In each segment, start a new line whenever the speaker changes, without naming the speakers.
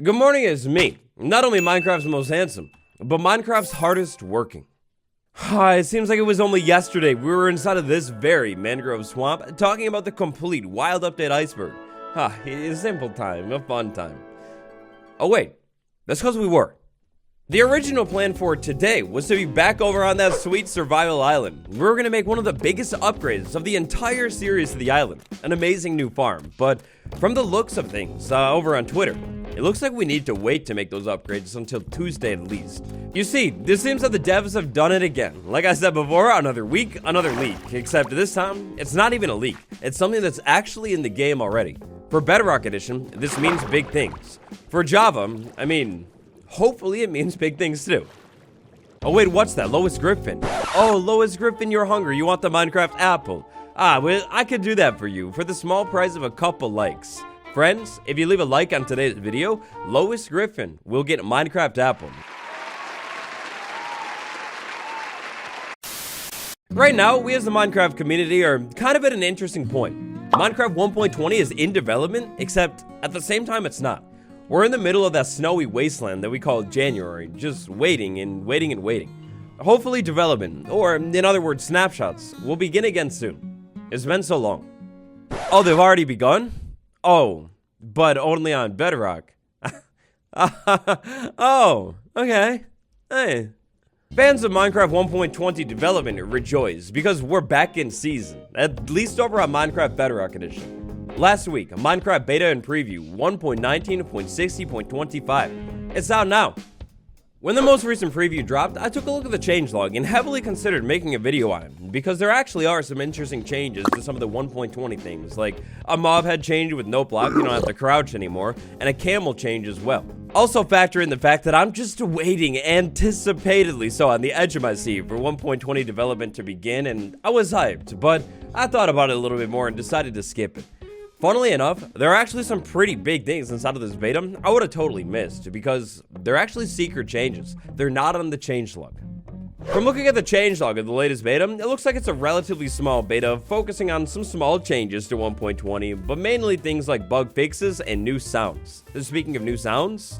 Good morning, it's me. Not only Minecraft's most handsome, but Minecraft's hardest working. It seems like it was only yesterday we were inside of this very mangrove swamp talking about the complete wild update iceberg. A simple time, a fun time. Oh wait, that's because we were. The original plan for today was to be back over on that sweet survival island. We were going to make one of the biggest upgrades of the entire series to the island, an amazing new farm. But from the looks of things over on Twitter, it looks like we need to wait to make those upgrades until Tuesday at least. You see, this seems that the devs have done it again. Like I said before, another week, another leak. Except this time, it's not even a leak. It's something that's actually in the game already. For Bedrock Edition, this means big things. For Java, I mean, hopefully it means big things too. Oh wait, what's that? Lois Griffin. Oh, Lois Griffin, you're hungry. You want the Minecraft apple. Well, I could do that for you for the small price of a couple likes. Friends, if you leave a like on today's video, Lois Griffin will get a Minecraft apple. Right now, we as the Minecraft community are kind of at an interesting point. Minecraft 1.20 is in development, except at the same time it's not. We're in the middle of that snowy wasteland that we call January, just waiting and waiting and waiting. Hopefully development, or in other words, snapshots, will begin again soon. It's been so long. Oh, they've already begun? Oh, but only on Bedrock. Oh, okay. Hey. Fans of Minecraft 1.20 development rejoice because we're back in season, at least over on Minecraft Bedrock Edition. Last week, Minecraft Beta and Preview 1.19.60.25. It's out now. When the most recent preview dropped, I took a look at the changelog and heavily considered making a video on it, because there actually are some interesting changes to some of the 1.20 things, like a mob head change with no block, you don't have to crouch anymore, and a camel change as well. Also factor in the fact that I'm just waiting anticipatedly so on the edge of my seat for 1.20 development to begin, and I was hyped, but I thought about it a little bit more and decided to skip it. Funnily enough, there are actually some pretty big things inside of this beta I would have totally missed, because they're actually secret changes. They're not on the changelog. From looking at the changelog of the latest beta, it looks like it's a relatively small beta focusing on some small changes to 1.20, but mainly things like bug fixes and new sounds. Speaking of new sounds,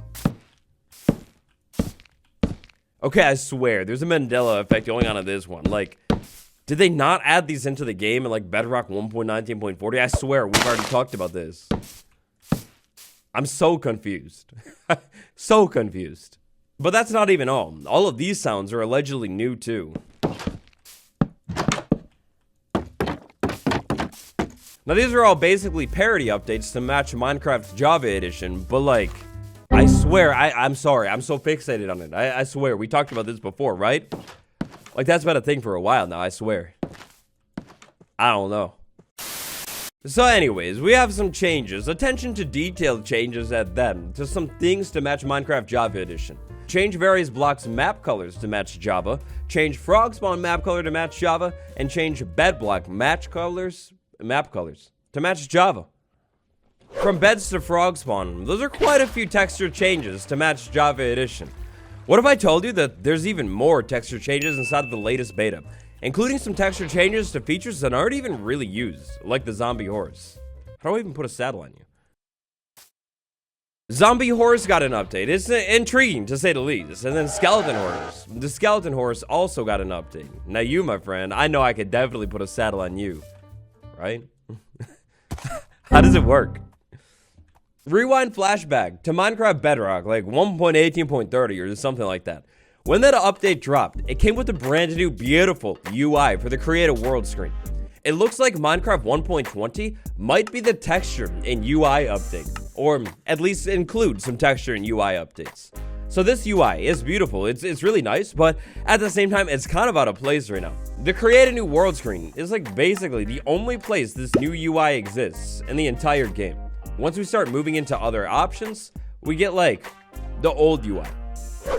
okay, I swear, there's a Mandela effect going on in this one. Like, did they not add these into the game in like Bedrock 1.19.40? I swear, we've already talked about this. I'm so confused. So confused. But that's not even all. All of these sounds are allegedly new too. Now these are all basically parody updates to match Minecraft Java Edition, but like, I swear, I'm sorry, I'm so fixated on it. I swear, we talked about this before, right? Like, that's been a thing for a while now, I swear. I don't know. So anyways, we have some changes. Attention to detail changes at them, to some things to match Minecraft Java Edition. Change various blocks map colors to match Java. Change frog spawn map color to match Java. And change bed block map colors to match Java. From beds to frog spawn, those are quite a few texture changes to match Java Edition. What if I told you that there's even more texture changes inside of the latest beta, including some texture changes to features that aren't even really used, like the zombie horse? How do I even put a saddle on you? Zombie horse got an update. It's intriguing to say the least. And then skeleton horse. The skeleton horse also got an update. Now you, my friend, I know I could definitely put a saddle on you, right? How does it work? Rewind flashback to Minecraft Bedrock, like 1.18.30 or something like that. When that update dropped, it came with a brand new beautiful UI for the Create a World screen. It looks like Minecraft 1.20 might be the texture and UI update, or at least include some texture and UI updates. So this UI is beautiful, it's really nice, but at the same time, it's kind of out of place right now. The Create a New World screen is like basically the only place this new UI exists in the entire game. Once we start moving into other options, we get like the old UI.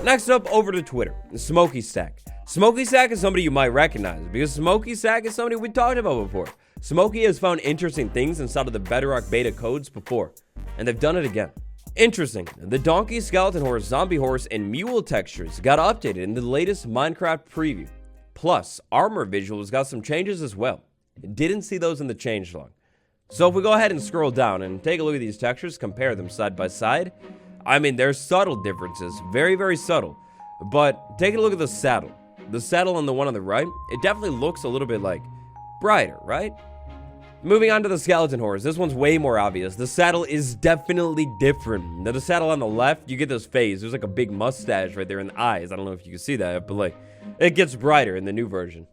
Next up, over to Twitter, Smokey Stack. Smokey Stack is somebody you might recognize because Smokey Stack is somebody we talked about before. Smokey has found interesting things inside of the Bedrock Beta codes before, and they've done it again. Interesting, the donkey, skeleton horse, zombie horse, and mule textures got updated in the latest Minecraft preview. Plus, armor visuals got some changes as well. Didn't see those in the changelog. So if we go ahead and scroll down and take a look at these textures, compare them side by side, I mean, there's subtle differences, very, very subtle. But take a look at the saddle. The saddle on the one on the right, it definitely looks a little bit like brighter, right? Moving on to the skeleton horse, this one's way more obvious. The saddle is definitely different. Now, the saddle on the left, you get this phase. There's like a big mustache right there in the eyes. I don't know if you can see that, but like, it gets brighter in the new version.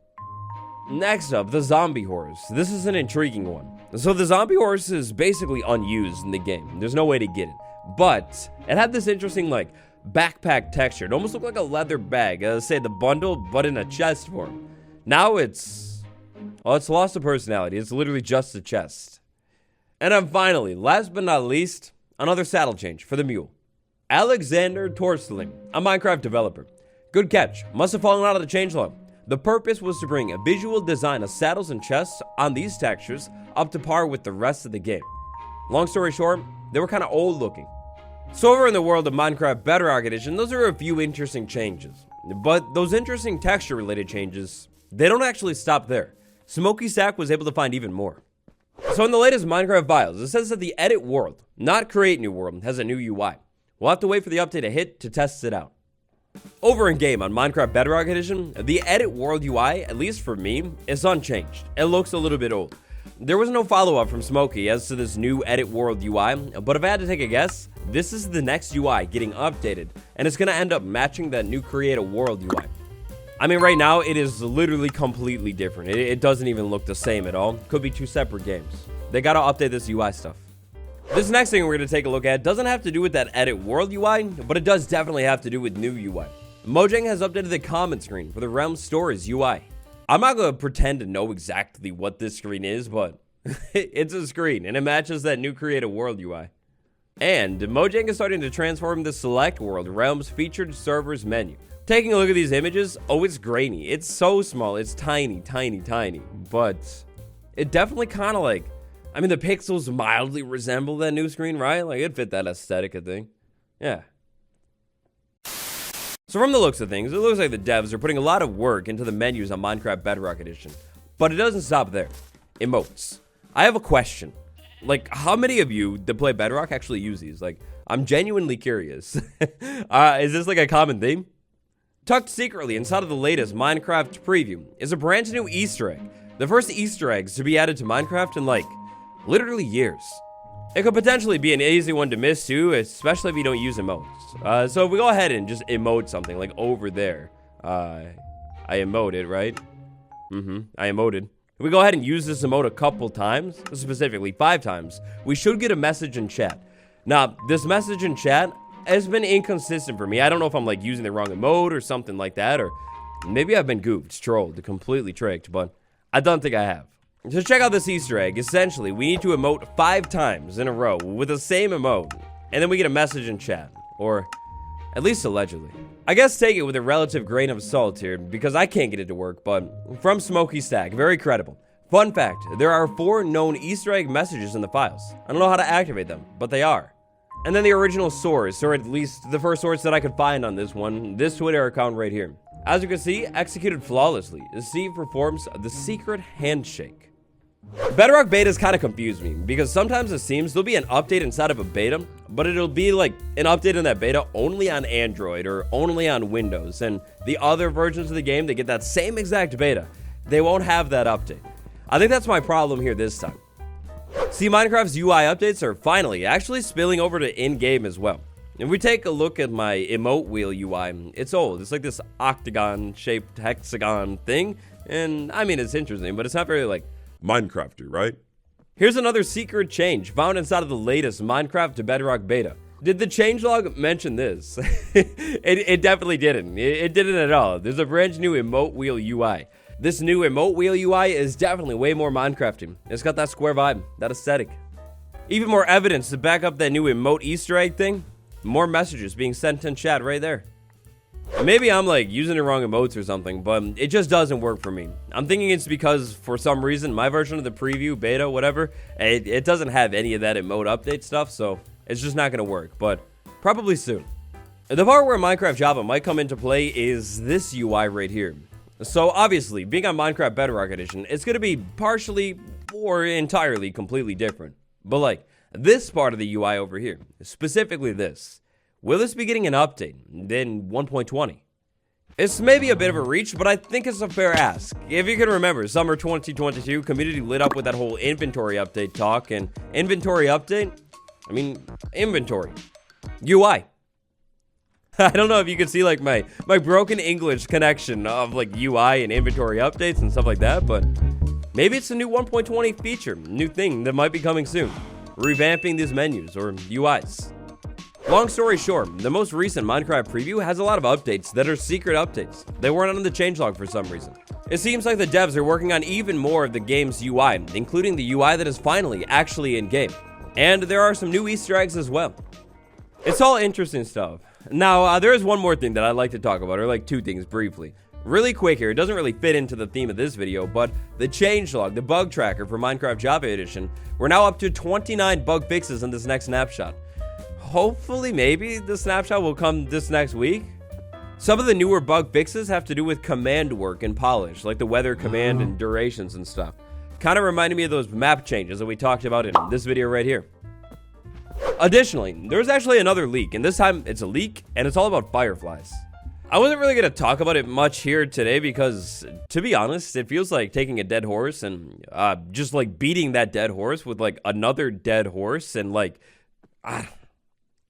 Next up, the zombie horse. This is an intriguing one. So the zombie horse is basically unused in the game. There's no way to get it. But it had this interesting like backpack texture. It almost looked like a leather bag, say the bundle, but in a chest form. Now it's lost the personality. It's literally just a chest. And then finally, last but not least, another saddle change for the mule. Alexander Torsteling, a Minecraft developer. Good catch. Must have fallen out of the changelog. The purpose was to bring a visual design of saddles and chests on these textures up to par with the rest of the game. Long story short, they were kind of old looking. So over in the world of Minecraft Bedrock Edition, those are a few interesting changes. But those interesting texture related changes, they don't actually stop there. Smokey Stack was able to find even more. So in the latest Minecraft files, it says that the edit world, not create new world, has a new UI. We'll have to wait for the update to hit to test it out. Over in game on Minecraft Bedrock Edition, the edit world UI, at least for me, is unchanged. It looks a little bit old. There was no follow-up from Smokey as to this new edit world UI, but if I had to take a guess, this is the next UI getting updated, and it's going to end up matching that new create a world UI. I mean, right now, it is literally completely different. It doesn't even look the same at all. Could be two separate games. They got to update this UI stuff. This next thing we're going to take a look at doesn't have to do with that edit world UI, but it does definitely have to do with new UI. Mojang has updated the comment screen for the Realm Stories UI. I'm not going to pretend to know exactly what this screen is, but it's a screen, and it matches that new Create a World UI. And Mojang is starting to transform the Select World Realms featured servers menu. Taking a look at these images, oh, it's grainy. It's so small. It's tiny, tiny, tiny. But it definitely kind of like, I mean, the pixels mildly resemble that new screen, right? Like, it fit that aesthetic, I think. Yeah. So from the looks of things, it looks like the devs are putting a lot of work into the menus on Minecraft Bedrock Edition. But it doesn't stop there. Emotes. I have a question. Like, how many of you that play Bedrock actually use these? Like, I'm genuinely curious. Is this like a common theme? Tucked secretly inside of the latest Minecraft preview is a brand new Easter egg. The first Easter eggs to be added to Minecraft in like, literally years. It could potentially be an easy one to miss too, especially if you don't use emotes. So if we go ahead and just emote something like over there. I emoted, right? I emoted. If we go ahead and use this emote a couple times, specifically 5 times, we should get a message in chat. Now, this message in chat has been inconsistent for me. I don't know if I'm like using the wrong emote or something like that, or maybe I've been goofed, trolled, completely tricked, but I don't think I have. To check out this Easter egg, essentially, we need to emote 5 times in a row with the same emote, and then we get a message in chat, or at least allegedly. I guess take it with a relative grain of salt here, because I can't get it to work, but from Smokey Stack, very credible. Fun fact, there are 4 known Easter egg messages in the files. I don't know how to activate them, but they are. And then the original source, or at least the first source that I could find on this one, this Twitter account right here. As you can see, executed flawlessly, Steve performs the secret handshake. Bedrock betas kind of confuse me, because sometimes it seems there'll be an update inside of a beta, but it'll be like an update in that beta only on Android or only on Windows, and the other versions of the game that get that same exact beta, they won't have that update. I think that's my problem here this time. See, Minecraft's UI updates are finally actually spilling over to in-game as well. If we take a look at my emote wheel UI, it's old. It's like this octagon-shaped hexagon thing, and I mean, it's interesting, but it's not very like Minecrafty, right? Here's another secret change found inside of the latest Minecraft Bedrock Beta. Did the changelog mention this? It definitely didn't. It didn't at all. There's a brand new emote wheel UI. This new emote wheel UI is definitely way more Minecrafty. It's got that square vibe, that aesthetic. Even more evidence to back up that new emote Easter egg thing. More messages being sent in chat right there. Maybe I'm like using the wrong emotes or something, but it just doesn't work for me. I'm thinking it's because for some reason my version of the preview, beta, whatever, it doesn't have any of that emote update stuff, so it's just not gonna work, but probably soon. The part where Minecraft Java might come into play is this UI right here. So obviously, being on Minecraft Bedrock Edition, it's gonna be partially or entirely completely different. But like, this part of the UI over here, specifically this, Will this be getting an update in 1.20? It's maybe a bit of a reach, but I think it's a fair ask. If you can remember, summer 2022, community lit up with that whole inventory update talk, and inventory update? I mean, inventory. UI. I don't know if you can see like my broken English connection of like UI and inventory updates and stuff like that, but maybe it's a new 1.20 feature, new thing that might be coming soon. Revamping these menus or UIs. Long story short, the most recent Minecraft preview has a lot of updates that are secret updates. They weren't on the changelog for some reason. It seems like the devs are working on even more of the game's UI, including the UI that is finally actually in-game. And there are some new Easter eggs as well. It's all interesting stuff. Now, there is one more thing that I'd like to talk about, or like two things briefly. Really quick here, it doesn't really fit into the theme of this video, but the changelog, the bug tracker for Minecraft Java Edition, we're now up to 29 bug fixes in this next snapshot. Hopefully, maybe the snapshot will come this next week. Some of the newer bug fixes have to do with command work and polish, like the weather command and durations and stuff. Kind of reminded me of those map changes that we talked about in this video right here. Additionally, there's actually another leak, and this time it's a leak, and it's all about fireflies. I wasn't really going to talk about it much here today because, to be honest, it feels like taking a dead horse and just like beating that dead horse with like another dead horse and like,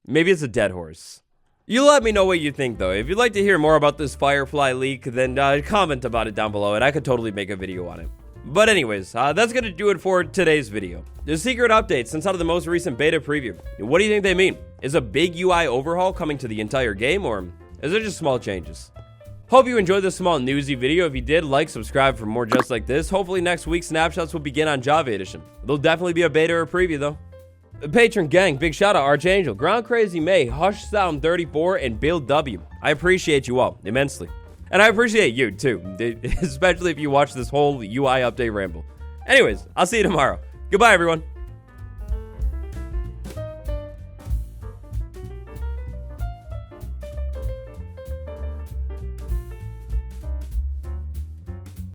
maybe it's a dead horse. You let me know what you think though. If you'd like to hear more about this firefly leak, then comment about it down below and I could totally make a video on it. But anyways, that's going to do it for today's video. The secret updates inside of the most recent beta preview. What do you think they mean? Is a big UI overhaul coming to the entire game, or is it just small changes? Hope you enjoyed this small newsy video. If you did, like, subscribe for more just like this. Hopefully next week snapshots will begin on Java Edition. There'll definitely be a beta or a preview though. Patron gang, big shout out Archangel, Ground Crazy May, Hush Sound 34, and Bill W. I appreciate you all immensely. And I appreciate you too, especially if you watch this whole UI update ramble. Anyways, I'll see you tomorrow. Goodbye everyone.